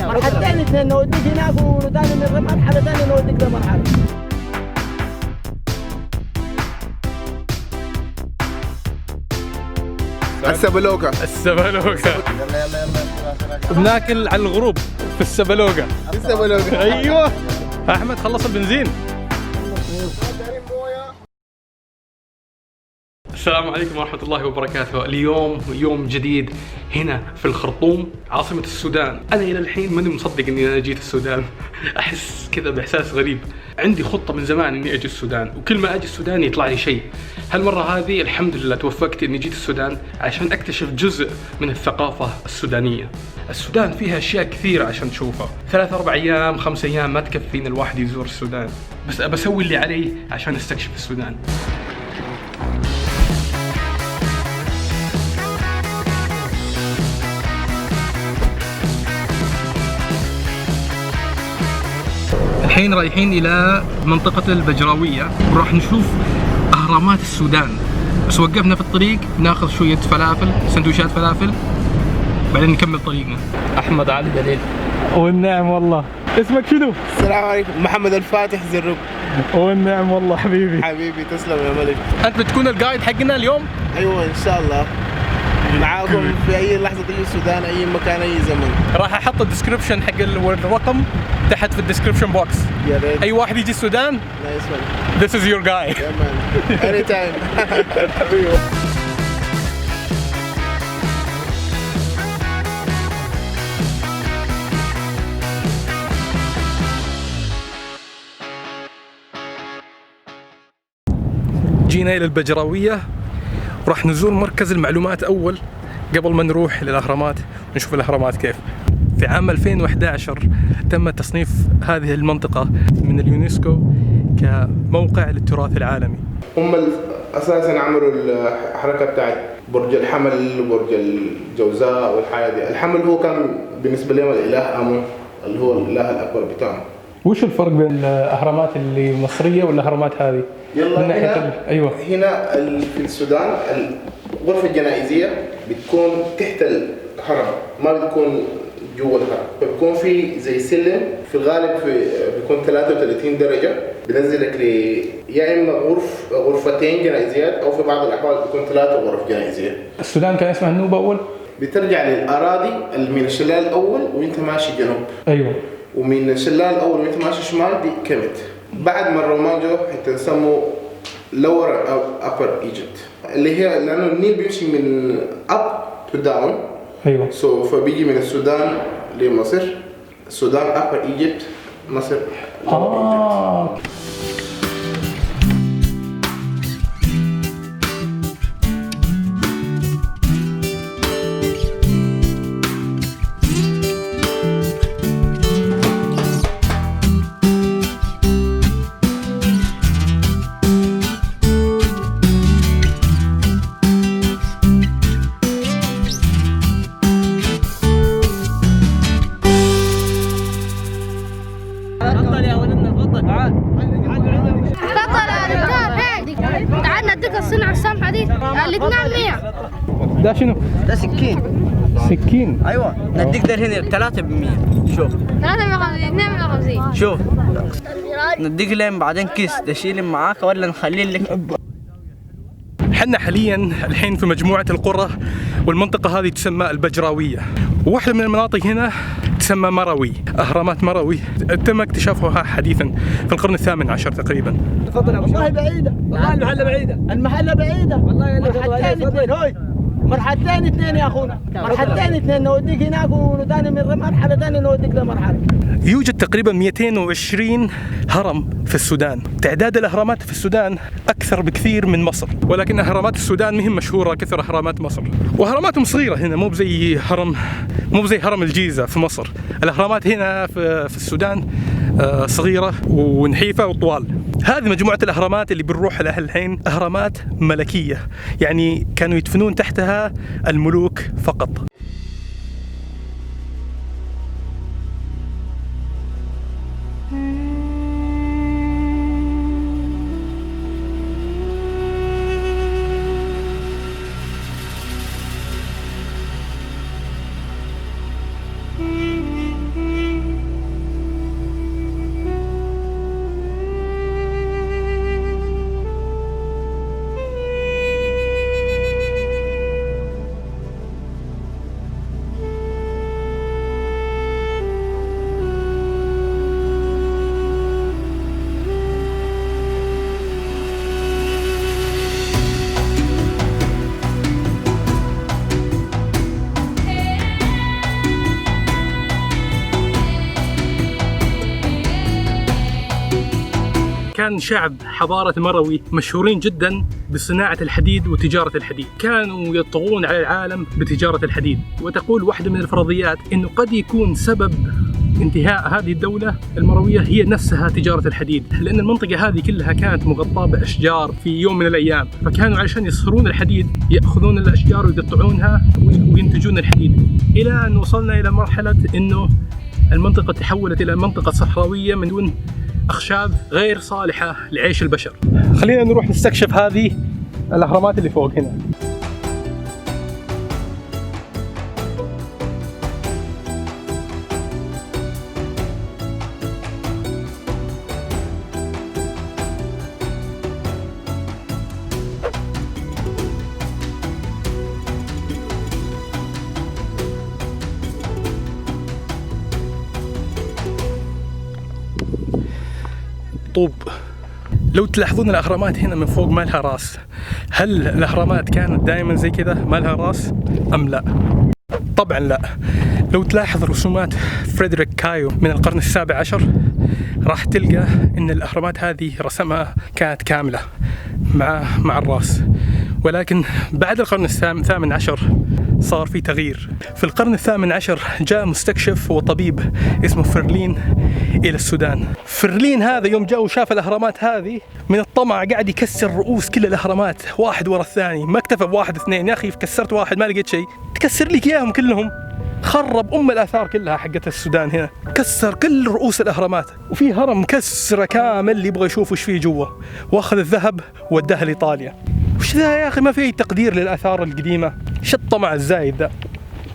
مرحلة ثانية اثنين نوديك هناك وثاني من مرحلة ثانية نوديك لمرحلة. السبلوكة. بناكل على الغروب في السبلوكة. ايوه احمد خلص البنزين. السلام عليكم ورحمة الله وبركاته. اليوم يوم جديد هنا في الخرطوم عاصمة السودان. أنا إلى الحين ماني مصدق إني أنا جيت السودان. أحس كذا بإحساس غريب. عندي خطة من زمان إني أجي السودان، وكل ما أجي السودان يطلع لي شيء. هالمرة هذه الحمد لله توفقت إني جيت السودان عشان أكتشف جزء من الثقافة السودانية. السودان فيها أشياء كثيرة عشان تشوفها. 3-4 أيام 5 أيام ما تكفين الواحد يزور السودان، بس أبسوي اللي علي عشان أستكشف السودان. الحين رايحين إلى منطقة البجراوية وراح نشوف أهرامات السودان، بس وقفنا في الطريق ناخذ شوية فلافل، سندويشات فلافل، بعدين نكمل طريقنا. أحمد علي دليل. والنعم والله. اسمك شنو؟ السلام عليكم. محمد الفاتح زروق. والنعم والله حبيبي. حبيبي تسلم يا ملك. أنت بتكون القايد حقنا اليوم؟ أيوة إن شاء الله معاكم في أي لحظة تيجي السودان، أي مكان، أي زمن. راح أحط الديسكربشن حق الرقم تحت في الديسكربشن بوكس. يا ريت. أي واحد يجي السودان نايس مان. This is your guy. يا مان. أني تايم. حبيبي. جينا إلى البجراوية وراح نزور مركز المعلومات أول قبل ما نروح للأهرامات ونشوف الأهرامات كيف. في عام 2011 تم تصنيف هذه المنطقة من اليونسكو كموقع للتراث العالمي. هم أساساً عملوا الحركة بتاعت برج الحمل وبرج الجوزاء والحياة دي. الحمل هو كان بالنسبة لهم الإله آمون اللي هو الإله الأكبر بتاعهم. وش الفرق بين الأهرامات اللي مصرية والأهرامات هذه؟ يلا من ناحية هنا أيوة. هنا في السودان الغرفة الجنائزية بتكون تحت الهرم، ما بتكون جوا الهرم، بتكون في زي سلم في الغالب بيكون 33 درجة بنزلك يا إما غرفتين جنائزيات أو في بعض الأحوال بيكون 3 غرف جنائزية. السودان كان اسمها النوبة أول؟ بترجع للأراضي من الشلال الأول وأنت ماشي جنوب. أيوة. ومن الشلال الأول وأنت ماشي شمال دي كمت. بعد ما الرومان جو حتى نسموا lower أو upper Egypt اللي هي لأنه النيل بيمشي من up to down. أيوة. فبيجي من السودان لمصر، السودان upper Egypt، مصر lower Egypt. تعال نديك الصنعة السمحة دي اللي تنام 100. ده شنو؟ ده سكين. سكين. ايوه نديك ده هنا 3 ب100. شوف 350 52. شوف نديك لين بعدين كيس تشيل معاك ولا نخليه لك. حنا حاليا الحين في مجموعة القرى، والمنطقة هذه تسمى البجراوية، وواحدة من المناطق هنا تسمى مروي. أهرامات مروي تم اكتشافها حديثا في القرن ال18 تقريبا. تفضل يا ابو والله بعيدة، والله المحلة بعيدة، المحلة بعيدة والله. مرحلتين اثنين هوي، مرحلتين اثنين يا اخونا، مرحلتين اثنين نوديك هناك وثاني من مرحلة ثانية نوديك لمرحلة. يوجد تقريبا 220 هرم في السودان. تعداد الأهرامات في السودان أكثر بكثير من مصر، ولكن أهرامات السودان مهم مشهورة كثر أهرامات مصر، وأهراماتهم صغيرة هنا، مو بزي هرم الجيزة في مصر. الأهرامات هنا في السودان صغيرة ونحيفة وطوال. هذه مجموعة الأهرامات اللي بنروح لها الحين أهرامات ملكية، يعني كانوا يدفنون تحتها الملوك فقط. كان شعب حضارة المروي مشهورين جدا بصناعة الحديد وتجارة الحديد، كانوا يطغون على العالم بتجارة الحديد. وتقول واحدة من الفرضيات إنه قد يكون سبب انتهاء هذه الدولة المروية هي نفسها تجارة الحديد، لأن المنطقة هذه كلها كانت مغطاة بأشجار في يوم من الأيام، فكانوا علشان يصهرون الحديد يأخذون الأشجار ويقطعونها وينتجون الحديد، إلى أن وصلنا إلى مرحلة إنه المنطقة تحولت إلى منطقة صحراوية من دون أخشاب غير صالحة لعيش البشر. خلينا نروح نستكشف هذه الأهرامات اللي فوق هنا. طوب. لو تلاحظون الأهرامات هنا من فوق ما لها راس. هل الأهرامات كانت دائما زي كذا ما لها راس أم لا؟ طبعا لا. لو تلاحظ رسومات فريدريك كايو من القرن ال17 راح تلقى ان الأهرامات هذه رسمها كانت كاملة مع الراس، ولكن بعد القرن ال18 صار في تغيير. في القرن ال18 جاء مستكشف وطبيب اسمه فرلين إلى السودان. فرلين هذا يوم جاء وشاف الأهرامات هذه من الطمع قاعد يكسر رؤوس كل الأهرامات واحد ورا الثاني، ما اكتفى بواحد اثنين، يا أخي كسرت واحد ما لقيت شيء تكسر لك إياهم كلهم. خرب الآثار كلها حقت السودان هنا، كسر كل رؤوس الأهرامات، وفي هرم كسره كامل يبغى يشوف وش فيه جوا، واخذ الذهب وداه لإيطاليا. وش ذا يا أخي؟ ما في أي تقدير للآثار القديمة، شو الطمع الزايد ذا؟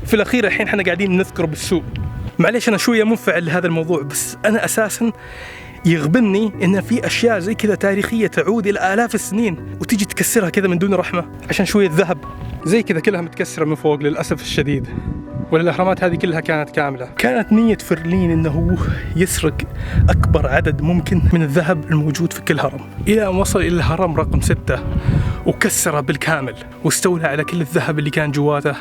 في الأخير الحين احنا قاعدين نذكر بالسوء. معليش أنا شوية منفعل لهذا الموضوع، بس أنا أساساً يغبني إن في أشياء زي كذا تاريخية تعود إلى آلاف السنين وتيجي تكسرها كذا من دون رحمة عشان شوية ذهب زي كذا، كلها متكسرة من فوق للأسف الشديد. والأهرامات هذه كلها كانت كاملة. كانت نية فرلين إنه يسرق أكبر عدد ممكن من الذهب الموجود في كل هرم، إلى أن وصل إلى الهرم رقم 6 وكسره بالكامل واستولى على كل الذهب اللي كان جواته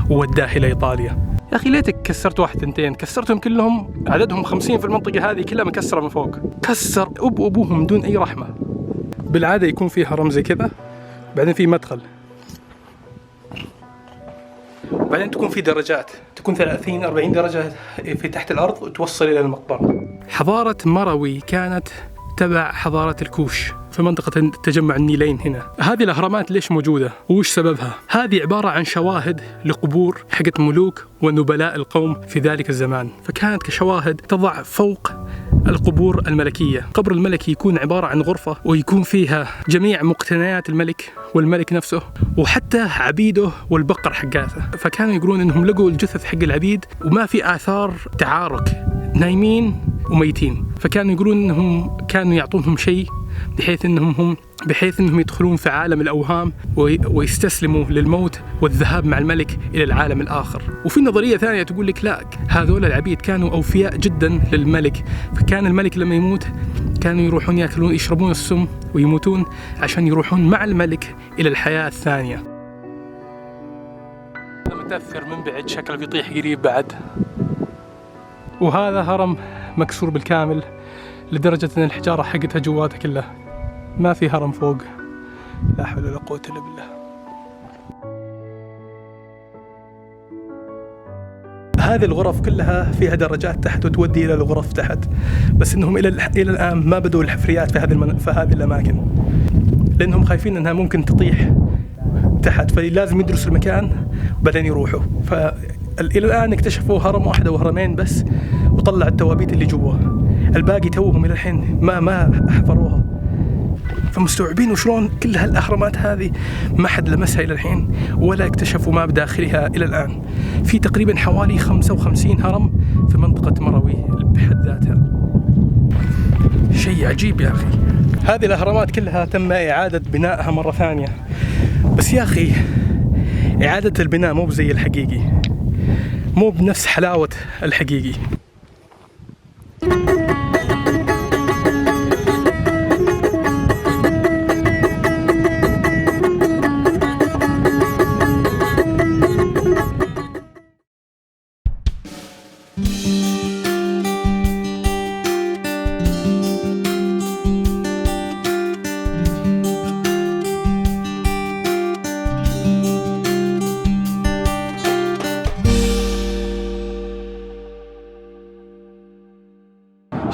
ووداه إلى إيطاليا. يا أخي ليتك كسرت واحد اثنتين، كسرتهم كلهم، عددهم 50 في المنطقة هذه كلها مكسرة من فوق، كسر أبوهم دون أي رحمة. بالعادة يكون في هرم زي كذا، بعدين في مدخل، بعدين تكون في درجات، تكون 30-40 درجة في تحت الأرض وتوصل إلى المقبرة. حضارة مروي كانت تبع حضارة الكوش في منطقة تجمع النيلين هنا. هذه الأهرامات ليش موجودة وش سببها؟ هذه عبارة عن شواهد لقبور حقت ملوك ونبلاء القوم في ذلك الزمان، فكانت كشواهد تضع فوق القبور الملكية. قبر الملك يكون عبارة عن غرفة ويكون فيها جميع مقتنيات الملك والملك نفسه وحتى عبيده والبقر حقاته، فكانوا يقولون انهم لقوا الجثث حق العبيد وما في آثار تعارك، نايمين وميتين، فكانوا يقولون انهم كانوا يعطونهم شيء بحيث انهم يدخلون في عالم الاوهام ويستسلموا للموت والذهاب مع الملك الى العالم الاخر. وفي نظريه ثانيه تقول لك لا، هذول العبيد كانوا اوفياء جدا للملك، فكان الملك لما يموت كانوا يروحون ياكلون يشربون السم ويموتون عشان يروحون مع الملك الى الحياه الثانيه. متاثر من بعد، شكله بيطيح قريب بعد. وهذا هرم مكسور بالكامل لدرجة أن الحجارة حقتها جواته كلها، ما في هرم فوق. لا حول ولا قوة إلا بالله. هذه الغرف كلها فيها درجات تحت وتودي إلى الغرف تحت، بس إنهم إلى الآن ما بدوا الحفريات في هذه الأماكن، لأنهم خايفين أنها ممكن تطيح تحت، فلازم يدرسوا المكان وبعدين يروحوا. إلى الآن اكتشفوا هرم واحد أو هرمين بس وطلع التوابيت اللي جوا، الباقي توهم إلى الحين ما حفروها. فمستوعبين وشلون كل هالأهرامات هذه ما حد لمسها إلى الحين ولا اكتشفوا ما بداخلها إلى الآن. في تقريبا حوالي 55 هرم في منطقة مروي بحد ذاتها، شيء عجيب يا أخي. هذه الأهرامات كلها تم إعادة بنائها مرة ثانية، بس يا أخي إعادة البناء مو بزي الحقيقي، مو بنفس حلاوة الحقيقي.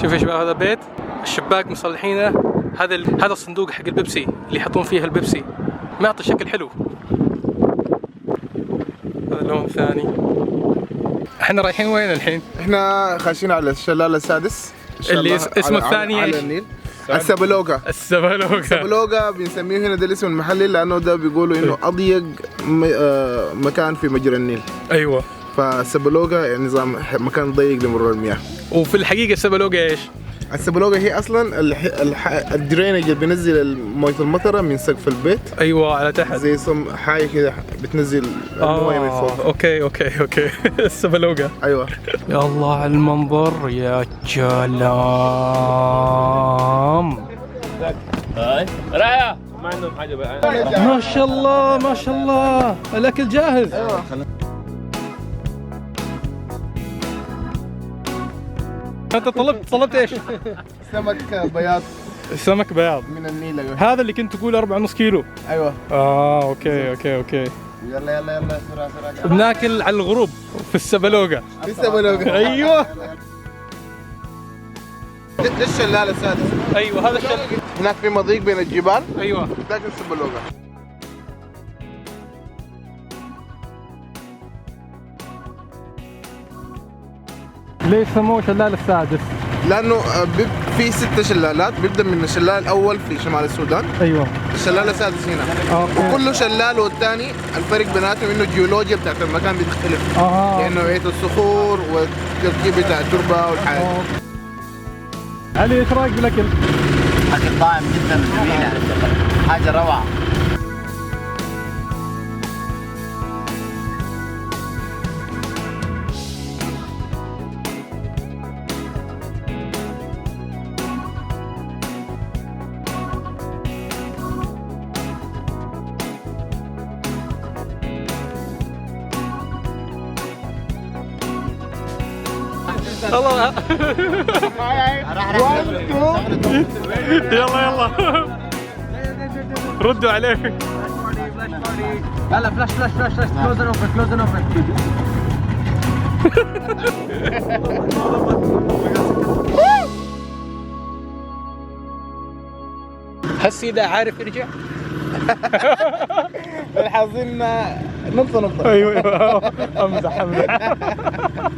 شوف يا شباب هذا بيت الشباك مصلحينه. هذا الصندوق حق البيبسي اللي يحطون فيها البيبسي، معطي شكل حلو. هذا لون ثاني. احنا رايحين وين الحين؟ احنا خاشين على الشلال السادس اللي اسمه الثاني على النيل. السبلوغا. السبلوغا بنسميه هنا ده الاسم المحلي لانه ده بيقولوا انه اضيق مكان في مجرى النيل. ايوه. فالسبلوغا يعني نظام مكان ضيق لمرور المياه. وفي الحقيقه السبلوغا ايش؟ السبلوغا هي اصلا الدرينج اللي بينزل مويه المطره من سقف البيت. ايوه على تحت زي حاجه كده بتنزل المويه من فوق. اوكي السبلوغا. ايوه. يا الله على المنظر يا سلام. رايح ما عندهم حاجه بقى. ما شاء الله الاكل جاهز. ايوه. انت طلبت ايش؟ سمك بياض. سمك بياض من النيل. أيوة. هذا اللي كنت تقول 4.5 كيلو. ايوه. اوكي يلا سرعه. بناكل على الغروب في السبلوغا. ايوه. ده الشلال السادس. ايوه هذا الشلال. هناك في مضيق بين الجبال. ايوه. ذاك السبلوغا. ليش سموه شلال السادس؟ لانه في 6 شلالات، بيبدا من الشلال الاول في شمال السودان. ايوه. الشلال السادس هنا. وكل شلال والثاني الفرق بيناتهم انه الجيولوجيا بتاعت المكان بتختلف. يعني نوعيه الصخور والتركيب بتاع التربه والحاجات. علي ايش رايك بالاكل؟ اكل طعم جدا جميل، حاجه روعه. الله. يلا ردوا عليه. يلا فلاش كلوز اوبن. هسي ده عارف يرجع. الحظين نقطة. ايوه امزح.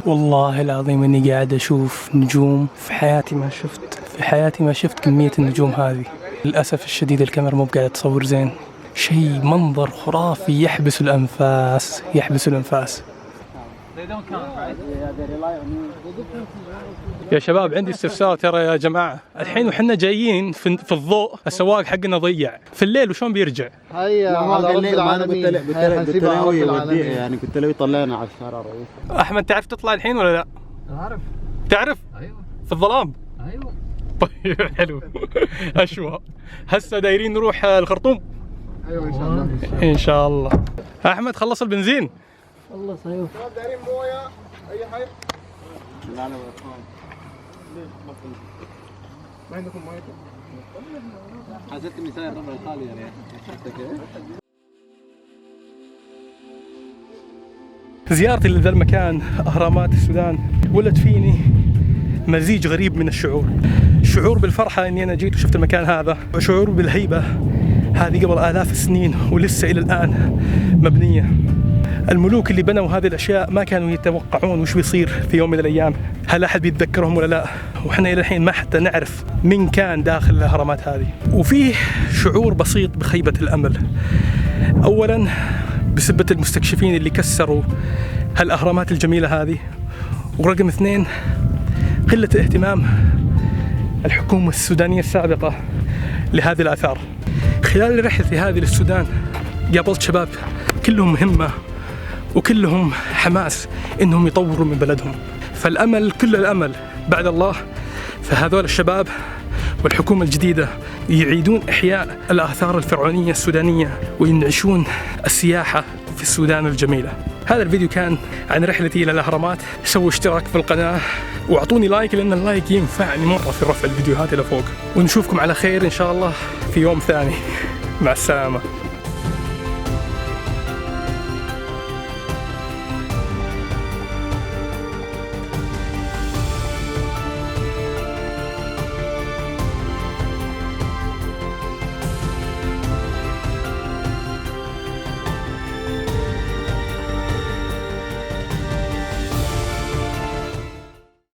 والله العظيم اني قاعد اشوف نجوم في حياتي ما شفت كمية النجوم هذه. للاسف الشديد الكاميرا مو قاعدة تصور زين. شيء منظر خرافي يحبس الانفاس. يا شباب عندي استفسار ترى يا جماعة. الحين وحنا جايين في الضوء السواق حقنا ضيع في الليل، وشون بيرجع؟ هيا على رب العالمين. قلت له يطلعنا على الشارع. احمد تعرف تطلع الحين ولا لا؟ تعرف؟ ايوه. في الظلام؟ ايوه. طيب حلو. اشوى. هسه دايرين نروح الخرطوم؟ ايوه ان شاء الله. ان شاء الله. احمد خلص البنزين؟ خلص. ايوه. دايرين مويه اي حاجه؟ لا ما عندكم مويه؟ حسيت اني ساير ربع الخالي يعني. زيارتي لذا المكان اهرامات السودان ولد فيني مزيج غريب من الشعور. شعور بالفرحة اني انا جيت وشفت المكان هذا، وشعور بالهيبة هذه قبل آلاف السنين ولسه الى الان مبنية. الملوك اللي بنوا هذه الاشياء ما كانوا يتوقعون وش بيصير في يوم من الايام. هل احد بيتذكرهم ولا لا؟ وحنا الى الحين ما حتى نعرف مين كان داخل الاهرامات هذه. وفيه شعور بسيط بخيبة الامل. اولا بسبة المستكشفين اللي كسروا هالاهرامات الجميلة هذه، ورقم 2 قلة اهتمام الحكومة السودانية السابقة لهذه الآثار. خلال رحلتي هذه للسودان قابلت شباب كلهم همة وكلهم حماس إنهم يطوروا من بلدهم. فالأمل كل الأمل بعد الله فهذول الشباب والحكومة الجديدة يعيدون إحياء الآثار الفرعونية السودانية وينعشون السياحة في السودان الجميلة. هذا الفيديو كان عن رحلتي إلى الأهرامات. سووا اشتراك في القناة واعطوني لايك لأن اللايك ينفعني مرة في رفع الفيديوهات إلى فوق. ونشوفكم على خير إن شاء الله في يوم ثاني. مع السلامة.